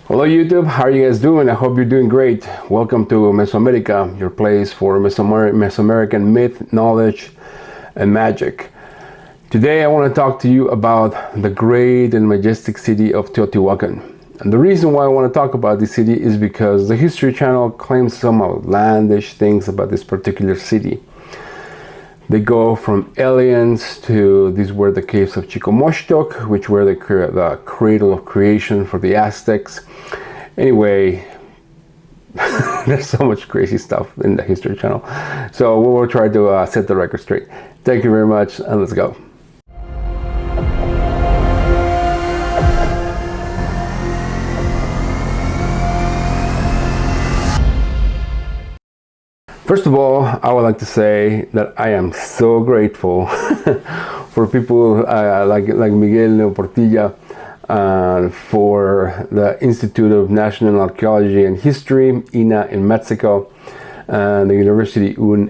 Hello YouTube, how are you guys doing? I hope you're doing great. Welcome to Mesoamerica, your place for Mesoamerican myth, knowledge, and magic. Today I want to talk to you about the great and majestic city of Teotihuacan. And the reason why I want to talk about this city is because the History Channel claims some outlandish things about this particular city. They go from aliens to these were the caves of Chicomochtoc, which were the cradle of creation for the Aztecs. Anyway, there's so much crazy stuff in the History Channel. So we will try to set the record straight. Thank you very much, and let's go. First of all, I would like to say that I am so grateful for people like Miguel Portilla, for the Institute of National Archaeology and History, INA, in Mexico, and the University UNAM,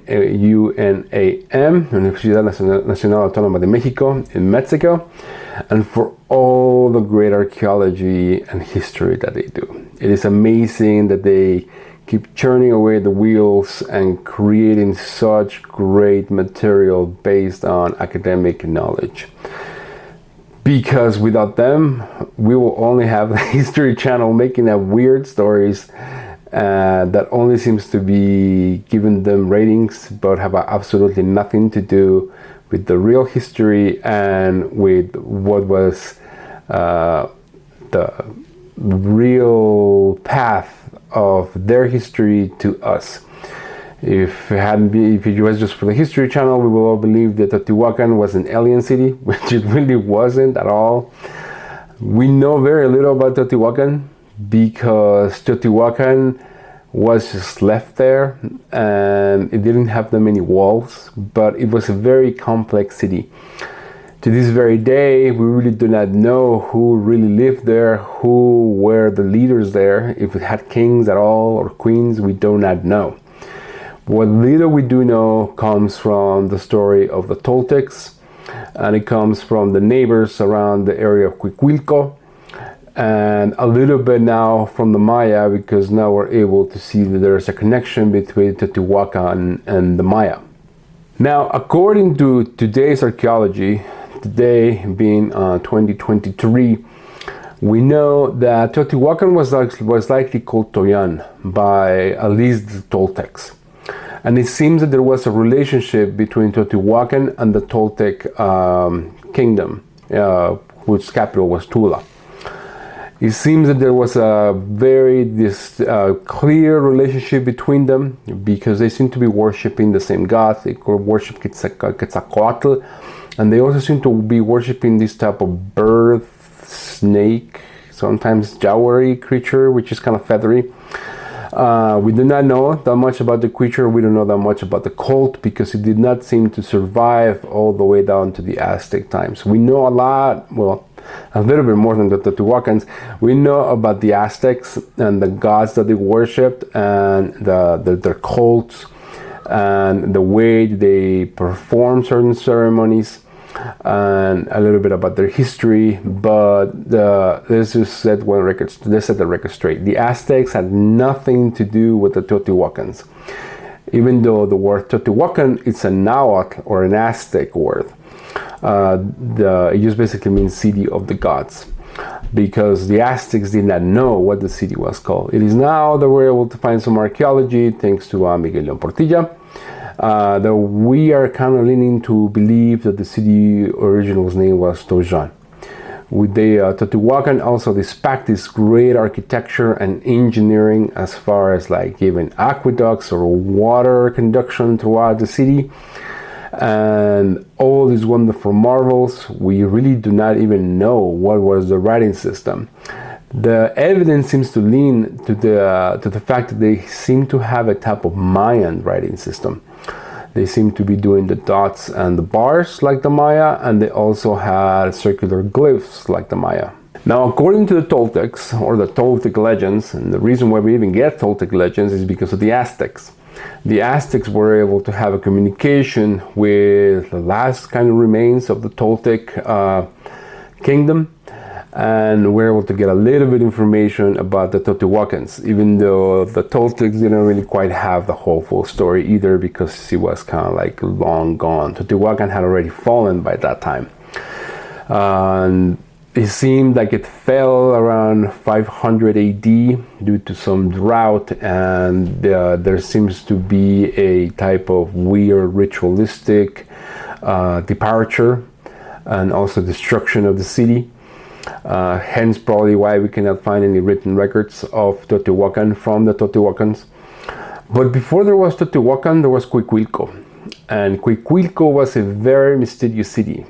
Universidad Nacional Autónoma de Mexico, in Mexico, and for all the great archaeology and history that they do. It is amazing that they keep churning away the wheels and creating such great material based on academic knowledge. Because without them, we will only have the History Channel making up weird stories that only seems to be giving them ratings, but have absolutely nothing to do with the real history and with what was the real path of their history to us. If it was just for the History Channel, we will all believe that Teotihuacan was an alien city, which it really wasn't at all. We know very little about Teotihuacan because Teotihuacan was just left there and it didn't have that many walls, but it was a very complex city. To this very day, we really do not know who really lived there, who were the leaders there, if it had kings at all or queens, we do not know. What little we do know comes from the story of the Toltecs, and it comes from the neighbors around the area of Cuicuilco, and a little bit now from the Maya, because now we're able to see that there's a connection between Teotihuacan and the Maya. Now, according to today's archaeology, today being 2023, we know that Teotihuacan was likely called Toyan by at least the Toltecs. And it seems that there was a relationship between Teotihuacan and the Toltec kingdom, whose capital was Tula. It seems that there was a very clear relationship between them because they seem to be worshipping the same god. They worship Quetzalcoatl, and they also seem to be worshipping this type of bird, snake, sometimes jowlery creature, which is kind of feathery. We do not know that much about the creature. We don't know that much about the cult because it did not seem to survive all the way down to the Aztec times. We know a lot, well, a little bit more than the Teotihuacans. We know about the Aztecs and the gods that they worshipped and their cults and the way they perform certain ceremonies, and a little bit about their history, but let's just set the record straight. The Aztecs had nothing to do with the Teotihuacans, even though the word Teotihuacan is a Nahuatl or an Aztec word. It just basically means city of the gods, because the Aztecs did not know what the city was called. It is now that we're able to find some archaeology, thanks to Miguel Portilla, that we are kind of leaning to believe that the city original's name was Tojan. With the Teotihuacan also dispatched this great architecture and engineering as far as like even aqueducts or water conduction throughout the city, and all these wonderful marvels. We really do not even know what was the writing system. The evidence seems to lean to the fact that they seem to have a type of Mayan writing system. They seem to be doing the dots and the bars like the Maya, and they also had circular glyphs like the Maya. Now, according to the Toltecs, or the Toltec Legends, and the reason why we even get Toltec Legends is because of the Aztecs. The Aztecs were able to have a communication with the last kind of remains of the Toltec kingdom, and we're able to get a little bit information about the Teotihuacans, even though the Toltecs didn't really quite have the whole full story either, because he was kind of like long gone. Teotihuacan had already fallen by that time. And it seemed like it fell around 500 AD due to some drought, and there seems to be a type of weird ritualistic departure and also destruction of the city. Hence probably why we cannot find any written records of Teotihuacan from the Teotihuacans. But before there was Teotihuacan, there was Cuicuilco. And Cuicuilco was a very mysterious city.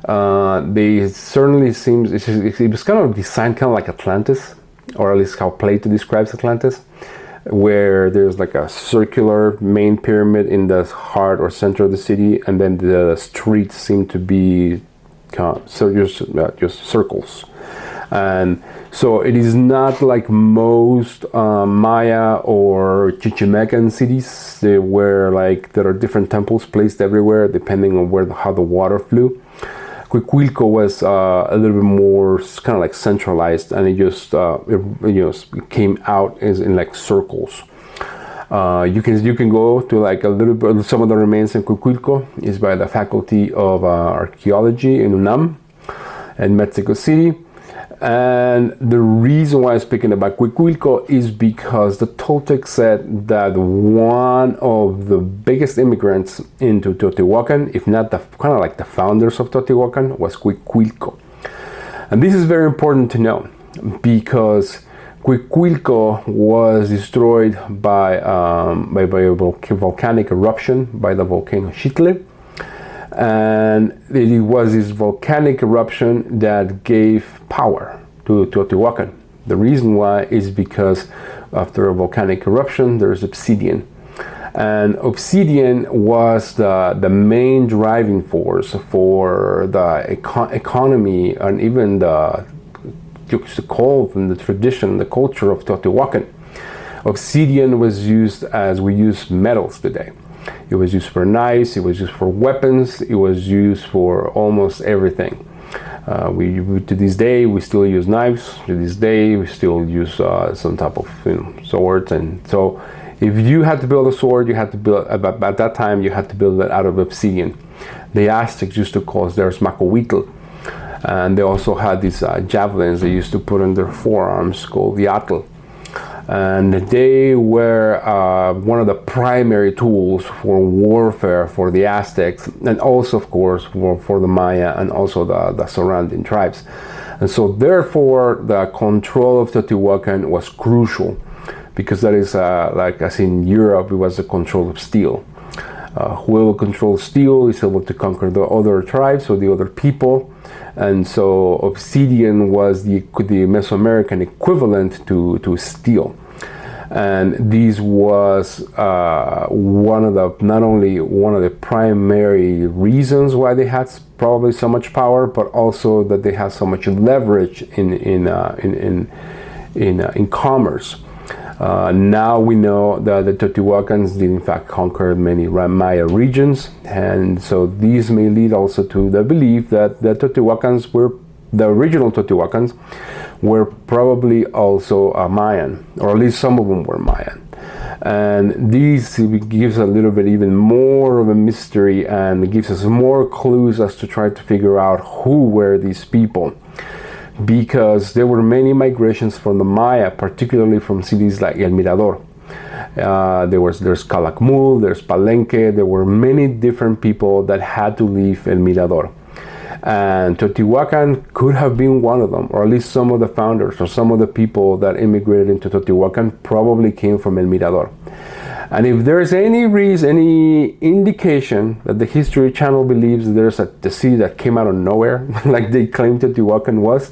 They certainly seems, it was kind of designed kind of like Atlantis, or at least how Plato describes Atlantis, where there's like a circular main pyramid in the heart or center of the city, and then the streets seem to be just circles. And so it is not like most Maya or Chichimecan cities where like there are different temples placed everywhere depending on how the water flew. Cuicuilco was a little bit more kind of like centralized, and it just it came out in like circles. You can go to like a little bit. Some of the remains in Cuicuilco is by the Faculty of Archaeology in UNAM in Mexico City. And the reason why I'm speaking about Cuicuilco is because the Toltec said that one of the biggest immigrants into Teotihuacan, if not the kind of like the founders of Teotihuacan, was Cuicuilco. And this is very important to know, because Cuicuilco was destroyed by a volcanic eruption by the volcano Xitle. And it was this volcanic eruption that gave power to Teotihuacan. The reason why is because after a volcanic eruption, there's obsidian. And obsidian was the main driving force for the economy and even the cult and the tradition, the culture of Teotihuacan. Obsidian was used as we use metals today. It was used for knives, it was used for weapons, it was used for almost everything. To this day, we still use knives. To this day, we still use some type of swords. And so if you had to build a sword, you had to build, at that time, you had to build it out of obsidian. The Aztecs used to call theirs macohuitl. And they also had these javelins they used to put on their forearms called the atl. And they were one of the primary tools for warfare for the Aztecs, and also, of course, for the Maya and also the surrounding tribes. And so, therefore, the control of Teotihuacan was crucial, because that is, like as in Europe, it was the control of steel. Whoever controls steel is able to conquer the other tribes or the other people. And so obsidian was the Mesoamerican equivalent to steel. And this was not only one of the primary reasons why they had probably so much power, but also that they had so much leverage in commerce. Now we know that the Teotihuacans did in fact conquer many Maya regions, and so these may lead also to the belief that the Teotihuacans were, the original Teotihuacans were probably also Mayan, or at least some of them were Mayan. And this gives a little bit even more of a mystery, and gives us more clues as to try to figure out who were these people. Because there were many migrations from the Maya, particularly from cities like El Mirador. There's Calakmul, there's Palenque. There were many different people that had to leave El Mirador. And Teotihuacan could have been one of them, or at least some of the founders or some of the people that immigrated into Teotihuacan probably came from El Mirador. And if there's any reason, any indication that the History Channel believes there's the city that came out of nowhere, like they claim Teotihuacan was,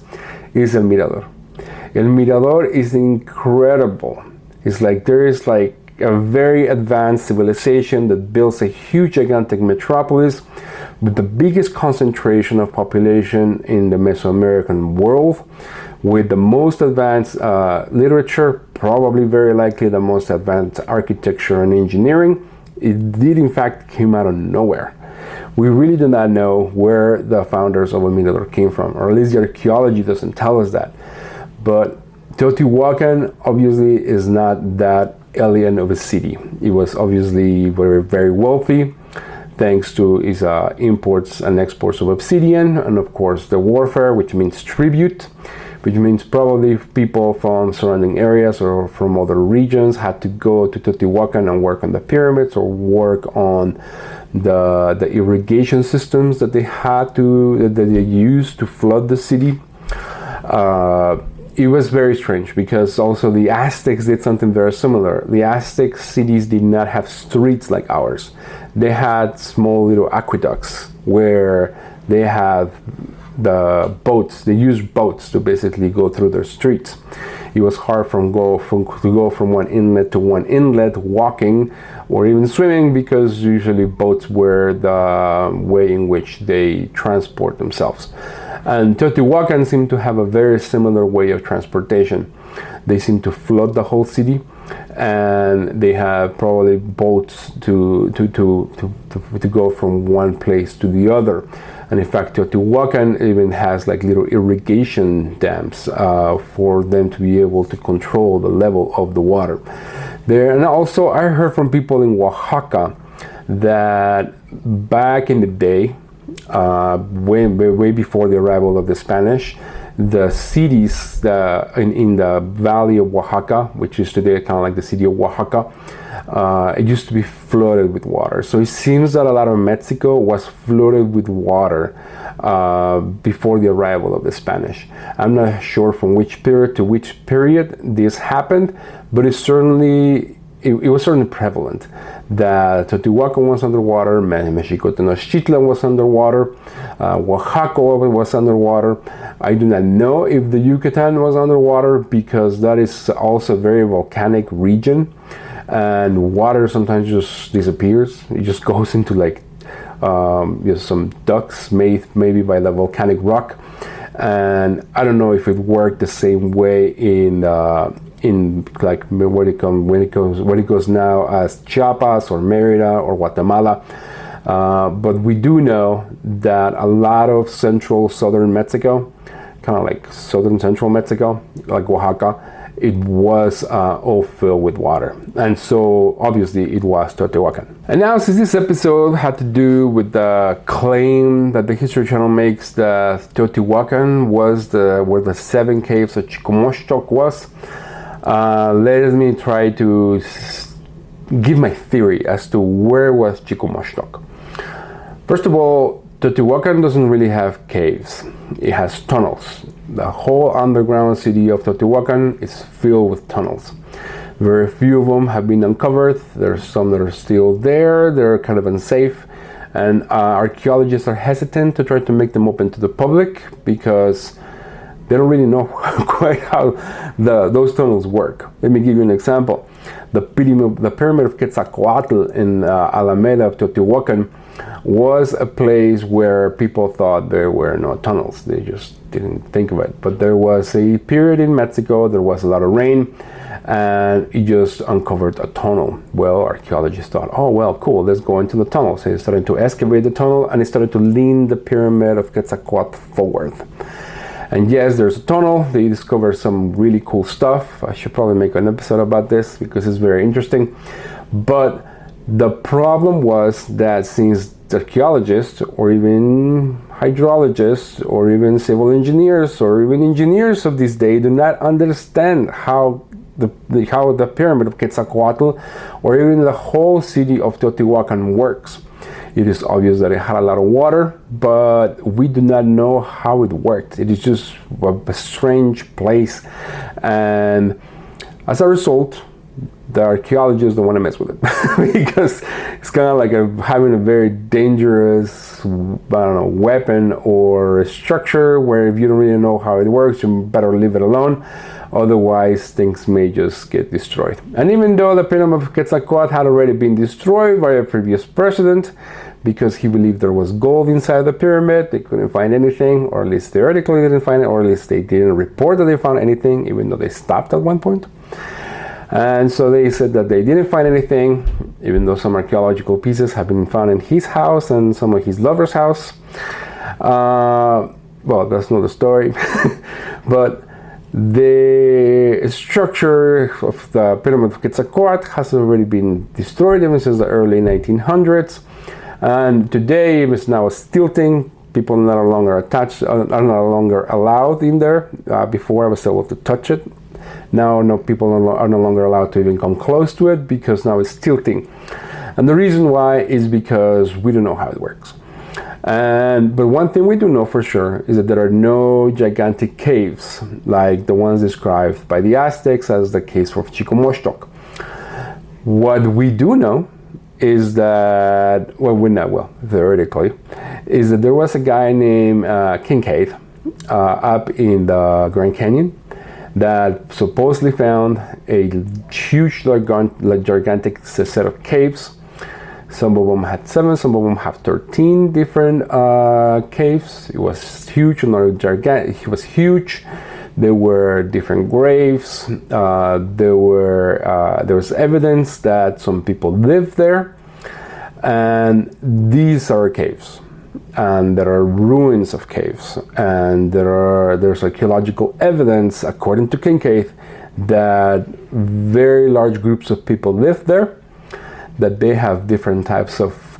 is El Mirador. El Mirador is incredible. It's like there is like a very advanced civilization that builds a huge, gigantic metropolis with the biggest concentration of population in the Mesoamerican world, with the most advanced literature, probably very likely the most advanced architecture and engineering. It did in fact came out of nowhere. we really do not know where the founders of El Mirador came from, or at least the archaeology doesn't tell us that. But Teotihuacan obviously is not that alien of a city. It was obviously very, very wealthy, thanks to its imports and exports of obsidian, and of course the warfare, which means tribute, which means probably people from surrounding areas or from other regions had to go to Teotihuacan and work on the pyramids or work on the irrigation systems that they used to flood the city. It was very strange because also the Aztecs did something very similar. The Aztec cities did not have streets like ours. They had small little aqueducts where they have the boats. They used boats to basically go through their streets. It was hard to go from one inlet to one inlet walking or even swimming, because usually boats were the way in which they transport themselves. And Teotihuacan seemed to have a very similar way of transportation. They seem to flood the whole city, and they have probably boats to go from one place to the other. And in fact, Teotihuacan even has like little irrigation dams for them to be able to control the level of the water there. And also, I heard from people in Oaxaca that back in the day, way before the arrival of the Spanish, the cities in the valley of Oaxaca, which is today kind of like the city of Oaxaca, it used to be flooded with water. So it seems that a lot of Mexico was flooded with water before the arrival of the Spanish. I'm not sure from which period to which period this happened, but it was certainly prevalent that Teotihuacan was underwater, Mexico Tenochtitlan was underwater, Oaxaca was underwater. I do not know if the Yucatan was underwater, because that is also a very volcanic region, and water sometimes just disappears. It just goes into like some ducts made maybe by the volcanic rock, and I don't know if it worked the same way in like when it goes now as Chiapas or Mérida or Guatemala. But we do know that a lot of southern Mexico, kind of like central Mexico, like Oaxaca, it was all filled with water. And so obviously it was Teotihuacan. And now, since this episode had to do with the claim that the History Channel makes that Teotihuacan was where the 7 caves of Chicomostoc was, let me try to give my theory as to where was Chicomostoc. First of all, Teotihuacan doesn't really have caves. It has tunnels. The whole underground city of Teotihuacan is filled with tunnels. Very few of them have been uncovered. There's some that are still there. They're kind of unsafe. And archaeologists are hesitant to try to make them open to the public, because they don't really know quite how those tunnels work. Let me give you an example. The pyramid of Quetzalcoatl in Alameda of Teotihuacan was a place where people thought there were no tunnels. They just didn't think of it. But there was a period in Mexico, there was a lot of rain, and it just uncovered a tunnel. Well, archaeologists thought, oh, well, cool, let's go into the tunnel. So they started to excavate the tunnel, and they started to lean the pyramid of Quetzalcoatl forward. And yes, there's a tunnel. They discovered some really cool stuff. I should probably make an episode about this because it's very interesting. But the problem was that since archaeologists, or even hydrologists, or even civil engineers, or even engineers of this day do not understand how the pyramid of Quetzalcoatl, or even the whole city of Teotihuacan works. It is obvious that it had a lot of water, but we do not know how it worked. It is just a strange place, and as a result, the archaeologists don't want to mess with it because it's kind of like having a very dangerous, weapon or structure where if you don't really know how it works, you better leave it alone. Otherwise, things may just get destroyed. And even though the pyramid of Quetzalcoatl had already been destroyed by a previous president because he believed there was gold inside the pyramid, they couldn't find anything, or at least theoretically they didn't find it, or at least they didn't report that they found anything, even though they stopped at one point. And so they said that they didn't find anything, even though some archaeological pieces have been found in his house and some of his lover's house. Well, that's not the story. But the structure of the Pyramid of Quetzalcoatl has already been destroyed ever since the early 1900s. And today it's now a steel thing. People are no longer attached, are no longer allowed in there. Before I was able to touch it. Now no people are no longer allowed to even come close to it because now it's tilting. And the reason why is because we don't know how it works. But one thing we do know for sure is that there are no gigantic caves like the ones described by the Aztecs as the caves of Chicomostoc. What we do know is that, theoretically, is that there was a guy named Kincaid up in the Grand Canyon that supposedly found a huge, gigantic set of caves. Some of them had 7, some of them have 13 different caves. It was huge, it was huge. There were different graves. There was evidence that some people lived there. And these are caves. And there are ruins of caves. And there's archaeological evidence, according to Kincaid, that very large groups of people lived there, that they have different types of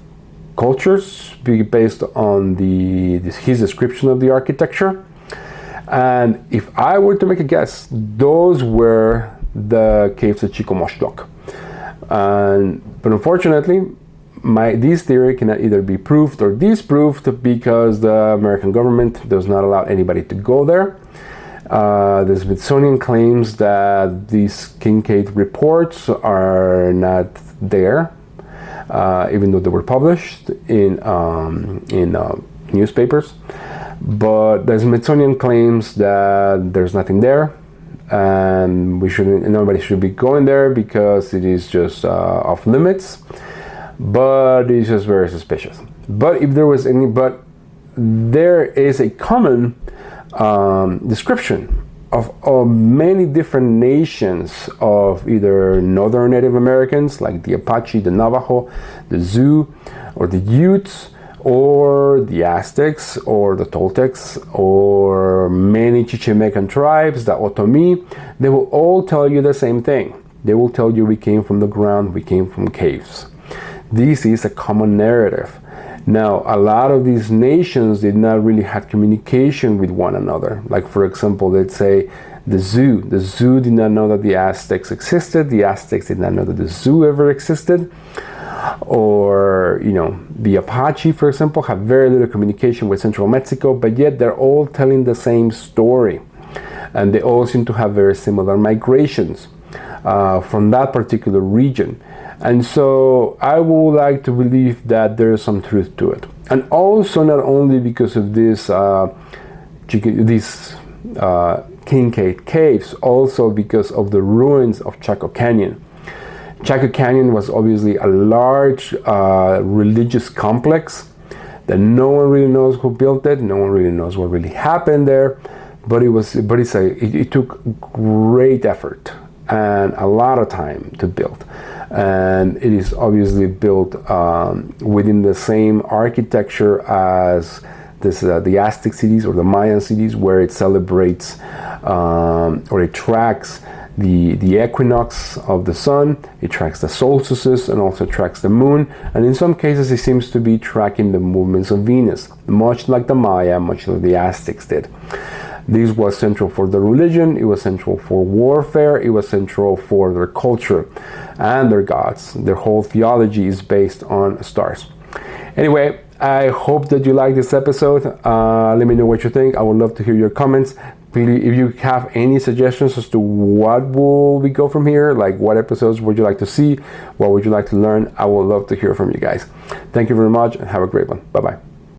cultures based on his description of the architecture. And if I were to make a guess, those were the caves of Chicomostoc. But unfortunately, this theory cannot either be proved or disproved because the American government does not allow anybody to go there. The Smithsonian claims that these Kincaid reports are not there, even though they were published in newspapers. But the Smithsonian claims that there's nothing there, and nobody should be going there because it is just off limits. But it's just very suspicious. But there is a common description of many different nations of either northern Native Americans like the Apache, the Navajo, the Sioux, or the Utes, or the Aztecs, or the Toltecs, or many Chichimecan tribes, the Otomi. They will all tell you the same thing. They will tell you we came from the ground, we came from caves. This is a common narrative. Now, a lot of these nations did not really have communication with one another. Like, for example, let's say the Sioux. The Sioux did not know that the Aztecs existed. The Aztecs did not know that the Sioux ever existed. Or, the Apache, for example, have very little communication with Central Mexico, but yet they're all telling the same story. And they all seem to have very similar migrations from that particular region. And so I would like to believe that there is some truth to it. And also not only because of these Kincaid caves, also because of the ruins of Chaco Canyon. Chaco Canyon was obviously a large religious complex that no one really knows who built it. No one really knows what really happened there. But it took great effort and a lot of time to build. And it is obviously built within the same architecture as the Aztec cities or the Mayan cities, where it celebrates or it tracks the equinox of the sun, it tracks the solstices, and also tracks the moon. And in some cases, it seems to be tracking the movements of Venus, much like the Maya, much like the Aztecs did. This was central for the religion, it was central for warfare, it was central for their culture and their gods. Their whole theology is based on stars. Anyway, I hope that you like this episode. Let me know what you think. I would love to hear your comments. Please, if you have any suggestions as to what will we go from here, like what episodes would you like to see, what would you like to learn, I would love to hear from you guys. Thank you very much and have a great one. Bye-bye.